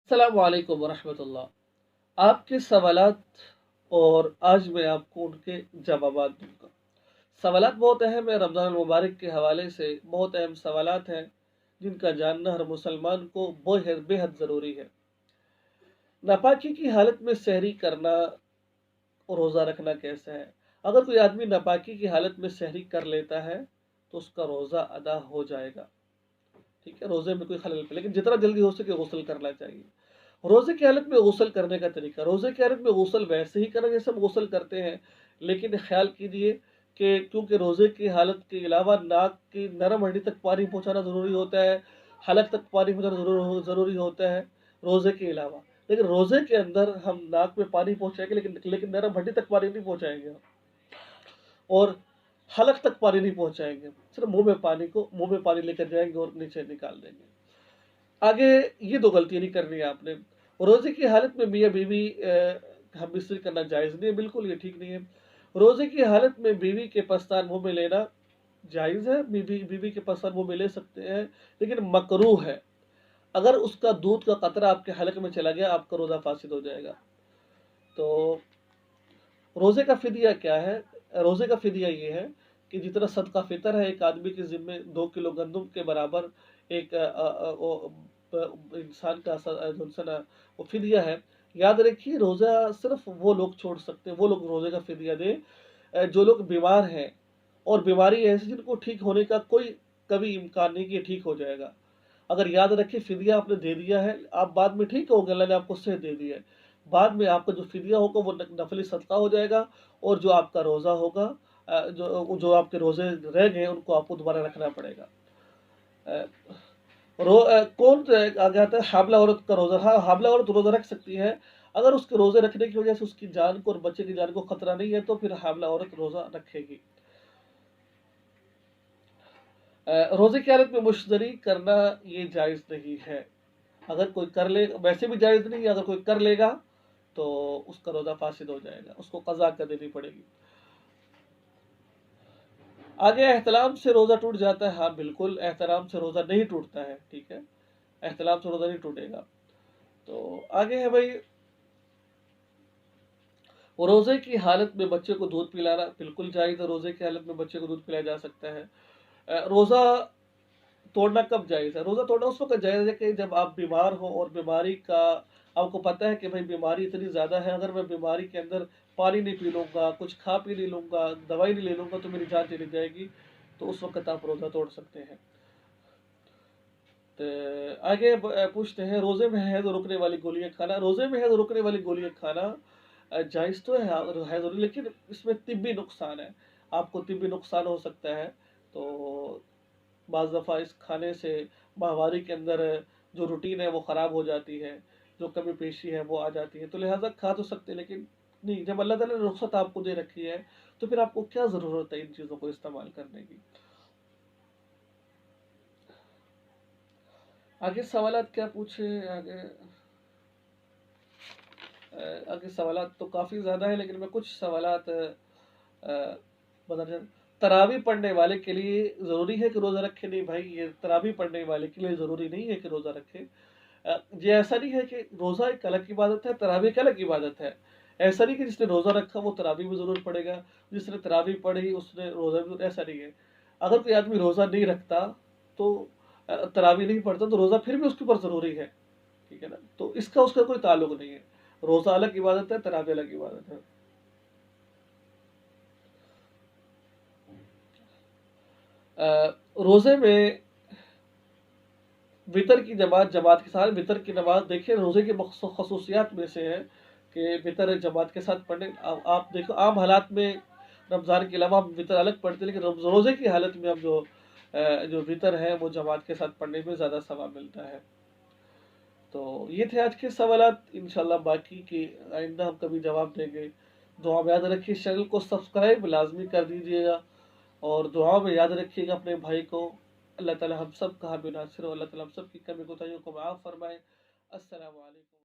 अस्सलामु अलैकुम वरहमतुल्लाह। आपके सवालात और आज मैं आपको उनके जवाबात दूंगा। सवालात बहुत अहम है, रमज़ान मुबारक के हवाले से बहुत अहम सवालात हैं जिनका जानना हर मुसलमान को बेहद बेहद ज़रूरी है। नापाकी की हालत में सहरी करना और रोज़ा रखना कैसा है? अगर कोई आदमी नापाकी की हालत में सहरी कर लेता है तो उसका रोज़ा अदा हो जाएगा। ठीक है, रोज़े में कोई खलल पे, लेकिन जितना जल्दी हो सके गुस्ल करना चाहिए। रोज़े की हालत में गुस्ल करने का तरीका, रोज़े की हालत में गुस्ल वैसे ही करें जैसे हम गुस्ल करते हैं, लेकिन ख्याल कीजिए कि क्योंकि रोज़े की हालत के अलावा नाक की नरम हड्डी तक पानी पहुँचाना ज़रूरी होता है, हलक तक पानी पहुँचाना ज़रूरी होता है रोज़े के अलावा। लेकिन रोज़े के अंदर हम नाक में पानी पहुँचाएँगे, लेकिन नरम हड्डी तक पानी नहीं पहुँचाएँगे हम, और हलक तक पानी नहीं पहुँचाएँगे। सिर्फ़ मुँह में पानी लेकर जाएँगे और नीचे निकाल देंगे। आगे ये 2 गलतियाँ नहीं करनी है आपने। रोज़े की हालत में मियाँ-बीवी हम मिस्त्री करना जायज़ नहीं है, बिल्कुल ये ठीक नहीं है। रोज़े की हालत में बीवी के पस्तान मुँह में लेना जायज़ है, बीवी के पस्तान मुँह में ले सकते हैं, लेकिन मकरूह है। अगर उसका दूध का कतरा आपके हलक में चला गया, आपका रोज़ा फ़ासिद हो जाएगा। तो रोज़े का फ़िदिया क्या है? रोज़े का फ़िदिया ये है कि जितना सदका फ़ितर है, एक आदमी के ज़िम्मे 2 किलो गंदम के बराबर एक इंसान का जो है ना वो फ़िदिया है। याद रखिए, रोज़ा सिर्फ़ वो लोग छोड़ सकते हैं, वो लोग रोज़े का फ़िदिया दें जो लोग बीमार हैं, और बीमारी ऐसी जिनको ठीक होने का कोई कभी इम्कान नहीं कि ये ठीक हो जाएगा। अगर याद रखिए, फ़िदिया आपने दे दिया है, आप बाद में ठीक होंगे, अल्लाह ने आपको सेहत दे दी है। बाद में आपका जो फ़िदिया होगा वो नफ़ली सदका हो जाएगा, और जो आपका रोज़ा होगा जो आपके रोज़े रह गए उनको आपको दोबारा रखना पड़ेगा। अ, कौन आगे आता है हामिला औरत का रोज़ा। हाँ, हामिला औरत रोज़ा रख सकती है, अगर उसके रोज़े रखने की वजह से उसकी जान को और बच्चे की जान को खतरा नहीं है तो फिर हामिला औरत रोज़ा रखेगी। रोज़े की हालत में मुश्तरी करना ये जायज़ नहीं है। अगर कोई कर ले, वैसे भी जायज़ नहीं है, अगर कोई कर लेगा तो उसका रोज़ा फासिद हो जाएगा, उसको क़ज़ा कर देनी पड़ेगी। आगे एहतलाम से रोज़ा टूट जाता है। हाँ, बिल्कुल एहतराम से रोज़ा नहीं टूटता है, ठीक है? एहतलाम से रोज़ा नहीं टूटेगा। तो आगे है भाई, रोज़े की हालत में बच्चे को दूध पिलाना बिल्कुल जायज़ है, रोज़े की हालत में बच्चे को दूध पिलाया जा सकता है। रोज़ा तोड़ना कब जायज़ है? रोज़ा तोड़ना उस वक़्त जायज़ है कि जब आप बीमार हो और बीमारी का आपको पता है कि भाई बीमारी इतनी ज़्यादा है, अगर मैं बीमारी के अंदर पानी नहीं पी लूँगा, कुछ खा पी नहीं लूँगा, दवाई नहीं ले लूँगा तो मेरी जान चली जाएगी, तो उस वक़्त आप रोज़ा तोड़ सकते हैं। तो आगे पूछते हैं, रोज़े में हैज़ रुकने वाली गोलियाँ खाना। रोज़े में हैज़ रुकने वाली गोलियाँ खाना जायज़ तो है ज़रूर, लेकिन इसमें तिब्बी नुकसान है। आपको तिब्बी नुकसान हो सकता है, तो बाज़ दफ़ा इस खाने से माहवारी के अंदर जो रूटीन है वो ख़राब हो जाती है, जो कमी पेशी है वो आ जाती है। तो लिहाज़ा खा तो सकते हैं, लेकिन नहीं, जब अल्लाह ताला ने रुख़्सत आपको दे रखी है तो फिर आपको क्या ज़रूरत है इन चीज़ों को इस्तेमाल करने की। आगे सवालात क्या पूछे आगे? आगे सवालात तो काफ़ी ज़्यादा है, लेकिन मैं कुछ सवालात बता दें। तरावी पढ़ने वाले के लिए ज़रूरी है कि रोज़ा रखे? नहीं भाई, ये तरावी पढ़ने वाले के लिए ज़रूरी नहीं है कि रोज़ा रखे। ये ऐसा नहीं है कि रोज़ा एक अलग इबादत है, तरावी एक अलग इबादत है। ऐसा नहीं कि जिसने रोज़ा रखा वो तरावी भी ज़रूर पढ़ेगा, जिसने तरावी पढ़ी उसने रोज़ा भी, ऐसा नहीं है। अगर कोई आदमी रोज़ा नहीं रखता तो तरावी नहीं पढ़ता तो रोज़ा फिर भी उसके ऊपर ज़रूरी है, ठीक है ना? तो इसका उसका कोई ताल्लुक नहीं है। रोज़ा अलग इबादत है, तरावी अलग इबादत है। रोज़े में वितर की जमात के साथ वितर की नमाज़, देखिए रोज़े की खसूसियात में से है कि वितर जमात के साथ पढ़ने। आप देखो, आम हालात में रमज़ान के अलावा हम वितर अलग पढ़ते हैं, लेकिन रोज़े की हालत में हम जो वितर है वो जमात के साथ पढ़ने में ज़्यादा सवाब मिलता है। तो ये थे आज के सवालात। इंशाल्लाह बाकी की आइंदा हम कभी जवाब देंगे। दुआ में याद रखिए, चैनल को सब्सक्राइब लाज़मी कर दीजिएगा, और दुआ में याद रखिएगा अपने भाई को। अल्लाह ताला हम सब का हामी नासिर हो, अल्लाह ताला हम सब की कमी कोताहियों को माफ़ फरमाए। अस्सलामु अलैकुम।